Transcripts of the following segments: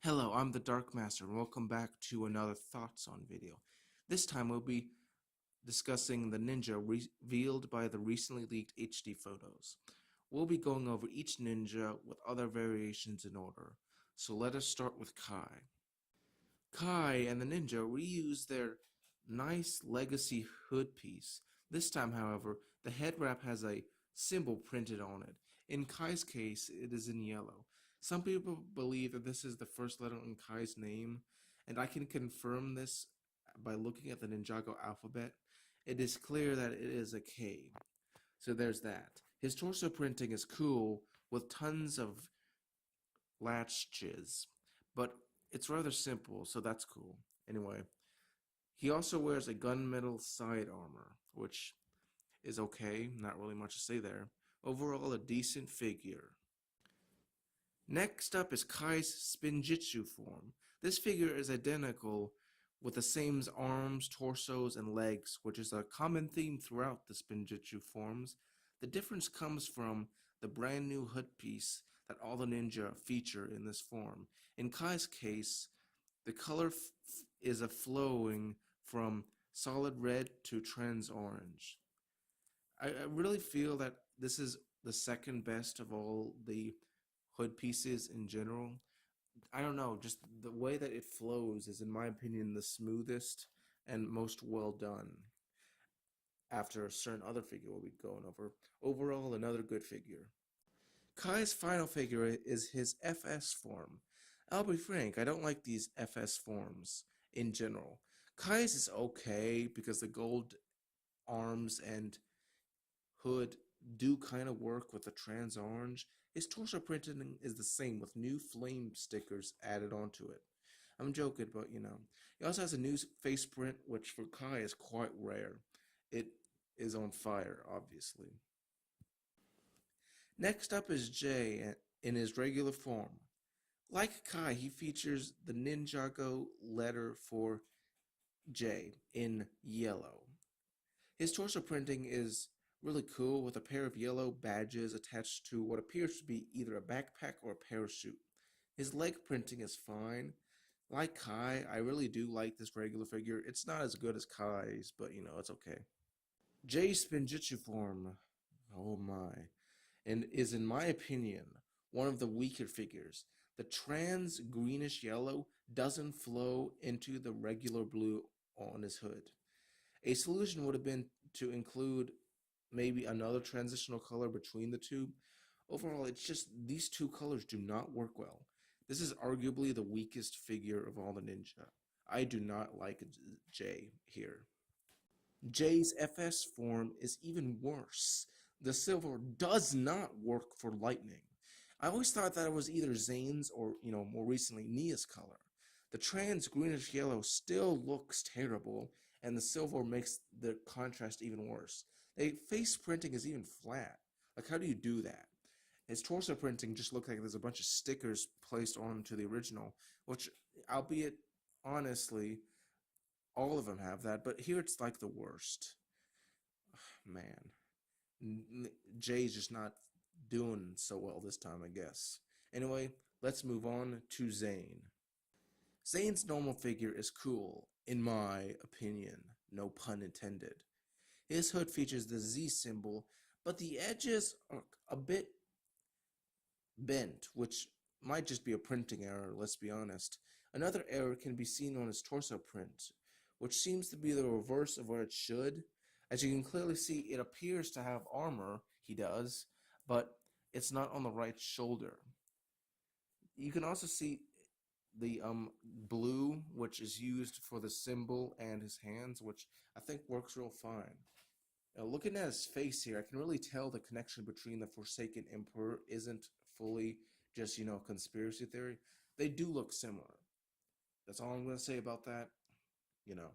Hello, I'm the Dark Master, and welcome back to another Thoughts on video. This time we'll be discussing the ninja revealed by the recently leaked HD photos. We'll be going over each ninja with other variations in order. So let us start with Kai. Kai and the ninja reused their nice legacy hood piece. This time, however, the head wrap has a symbol printed on it. In Kai's case, it is in yellow. Some people believe that this is the first letter in Kai's name, and I can confirm this by looking at the Ninjago alphabet. It is clear that it is a K. So there's that. His torso printing is cool with tons of latches, but it's rather simple, so that's cool. Anyway, he also wears a gunmetal side armor, which is okay, not really much to say there. Overall, a decent figure. Next up is Kai's Spinjitzu form. This figure is identical with the same arms, torsos, and legs, which is a common theme throughout the Spinjitzu forms. The difference comes from the brand new hood piece that all the ninja feature in this form. In Kai's case, the color is a flowing from solid red to trans orange. I really feel that this is the second best of all the hood pieces in general. I don't know, just the way that it flows is, in my opinion, the smoothest and most well done. After a certain other figure we'll be going over. Overall, another good figure. Kai's final figure is his FS form. I'll be frank, I don't like these FS forms in general. Kai's is okay because the gold arms and hood do kind of work with the trans orange. His torso printing is the same with new flame stickers added onto it. I'm joking, but you know. He also has a new face print, which for Kai is quite rare. It is on fire, obviously. Next up is Jay in his regular form. Like Kai, he features the Ninjago letter for J in yellow. His torso printing is really cool with a pair of yellow badges attached to what appears to be either a backpack or a parachute. His leg printing is fine. Like Kai, I really do like this regular figure. It's not as good as Kai's, but you know, it's okay. Jay's Spinjitzu form, oh my, and is in my opinion one of the weaker figures. The trans greenish yellow doesn't flow into the regular blue on his hood. A solution would have been to include maybe another transitional color between the two. Overall, it's just these two colors do not work well. This is arguably the weakest figure of all the ninja. I do not like Jay here. Jay's FS form is even worse. The silver does not work for lightning. I always thought that it was either Zane's or, more recently, Nia's color. The trans greenish yellow still looks terrible, and the silver makes the contrast even worse. The face printing is even flat. Like, how do you do that? His torso printing just looks like there's a bunch of stickers placed onto the original, which, albeit honestly, all of them have that, but here it's like the worst. Man, Jay's just not doing so well this time, I guess. Anyway, let's move on to Zane. Zane's normal figure is cool, in my opinion, no pun intended. His hood features the Z symbol, but the edges are a bit bent, which might just be a printing error, let's be honest. Another error can be seen on his torso print, which seems to be the reverse of where it should. As you can clearly see, it appears to have armor, he does, but it's not on the right shoulder. You can also see the blue, which is used for the symbol and his hands, which I think works real fine. Now, looking at his face here, I can really tell the connection between the Forsaken Emperor isn't fully just, conspiracy theory. They do look similar. That's all I'm going to say about that. You know.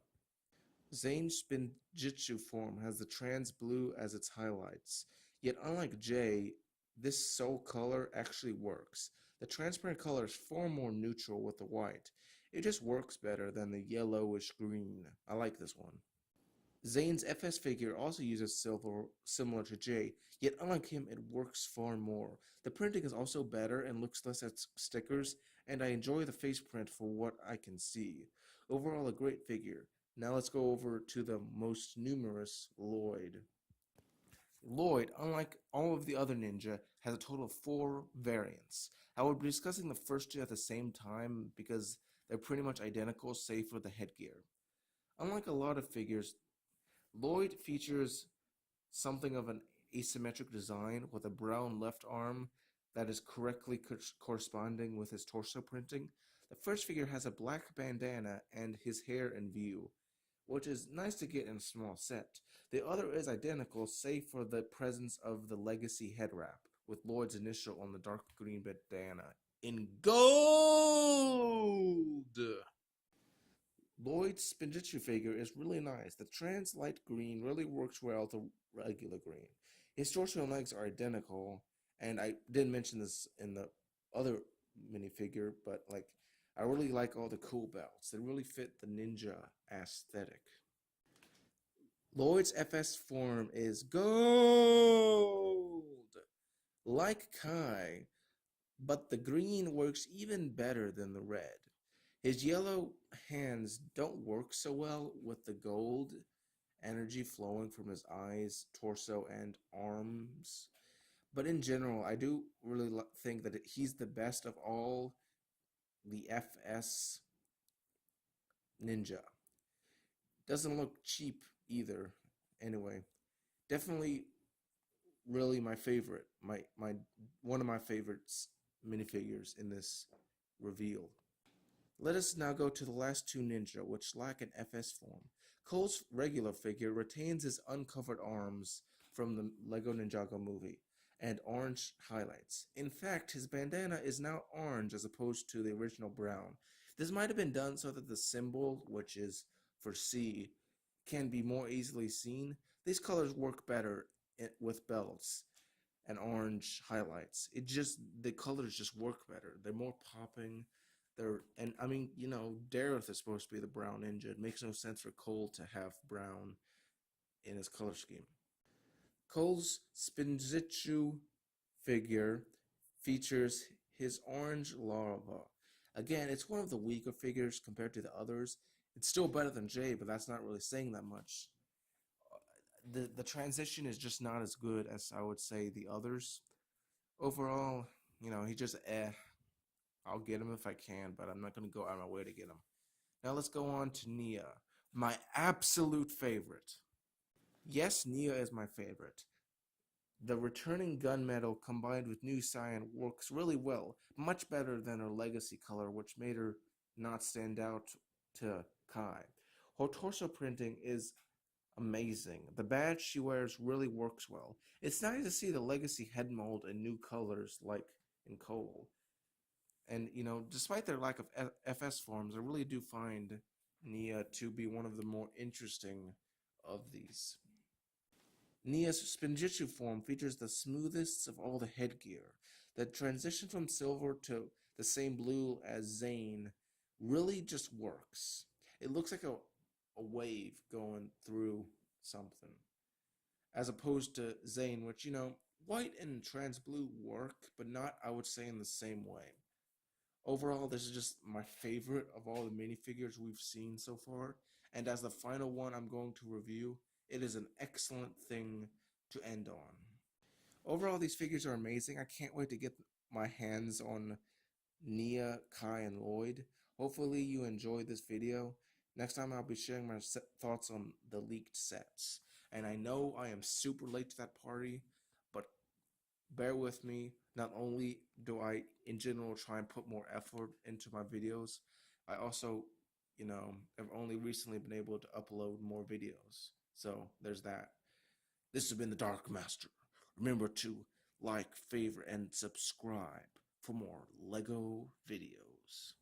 Zane's Spinjitzu form has the trans blue as its highlights. Yet unlike Jay, this soul color actually works. The transparent color is far more neutral with the white. It just works better than the yellowish green. I like this one. Zane's FS figure also uses silver similar to Jay, yet unlike him it works far more. The printing is also better and looks less at stickers and I enjoy the face print for what I can see. Overall, a great figure. Now let's go over to the most numerous Lloyd. Lloyd, unlike all of the other ninja, has a total of 4 variants. I will be discussing the first two at the same time because they're pretty much identical save for the headgear. Unlike a lot of figures, Lloyd features something of an asymmetric design with a brown left arm that is correctly corresponding with his torso printing. The first figure has a black bandana and his hair in view, which is nice to get in a small set. The other is identical, save for the presence of the legacy head wrap, with Lloyd's initial on the dark green bandana in gold. Lloyd's Spinjitzu figure is really nice. The trans light green really works well with the regular green. His torso and legs are identical, and I didn't mention this in the other minifigure, but like I really like all the cool belts. They really fit the ninja aesthetic. Lloyd's FS form is gold, like Kai, but the green works even better than the red. His yellow hands don't work so well with the gold energy flowing from his eyes, torso, and arms. But in general, I do really think that he's the best of all the FS ninja. Doesn't look cheap either. Anyway, definitely really my favorite. My one of my favorites minifigures in this reveal. Let us now go to the last two ninja, which lack an FS form. Cole's regular figure retains his uncovered arms from the Lego Ninjago movie and orange highlights. In fact, his bandana is now orange as opposed to the original brown. This might have been done so that the symbol, which is for C, can be more easily seen. These colors work better with belts and orange highlights. The colors just work better. They're more popping. And I mean, Dareth is supposed to be the brown ninja. It makes no sense for Cole to have brown in his color scheme. Cole's Spinjitzu figure features his orange larva. Again, it's one of the weaker figures compared to the others. It's still better than Jay, but that's not really saying that much. The transition is just not as good as I would say the others. Overall, he just I'll get him if I can, but I'm not going to go out of my way to get him. Now let's go on to Nia, my absolute favorite. Yes, Nia is my favorite. The returning gunmetal combined with new cyan works really well, much better than her legacy color, which made her not stand out to Kai. Her torso printing is amazing. The badge she wears really works well. It's nice to see the legacy head mold in new colors like in Cole. And, despite their lack of FS forms, I really do find Nia to be one of the more interesting of these. Nia's Spinjitzu form features the smoothest of all the headgear. The transition from silver to the same blue as Zane really just works. It looks like a wave going through something. As opposed to Zane, which, white and trans blue work, but not, I would say, in the same way. Overall, this is just my favorite of all the minifigures we've seen so far. And as the final one I'm going to review, it is an excellent thing to end on. Overall, these figures are amazing. I can't wait to get my hands on Nia, Kai, and Lloyd. Hopefully you enjoyed this video. Next time I'll be sharing my thoughts on the leaked sets. And I know I am super late to that party, but bear with me. Not only do I, in general, try and put more effort into my videos, I also, have only recently been able to upload more videos. So there's that. This has been the Dark Master. Remember to like, favorite, and subscribe for more LEGO videos.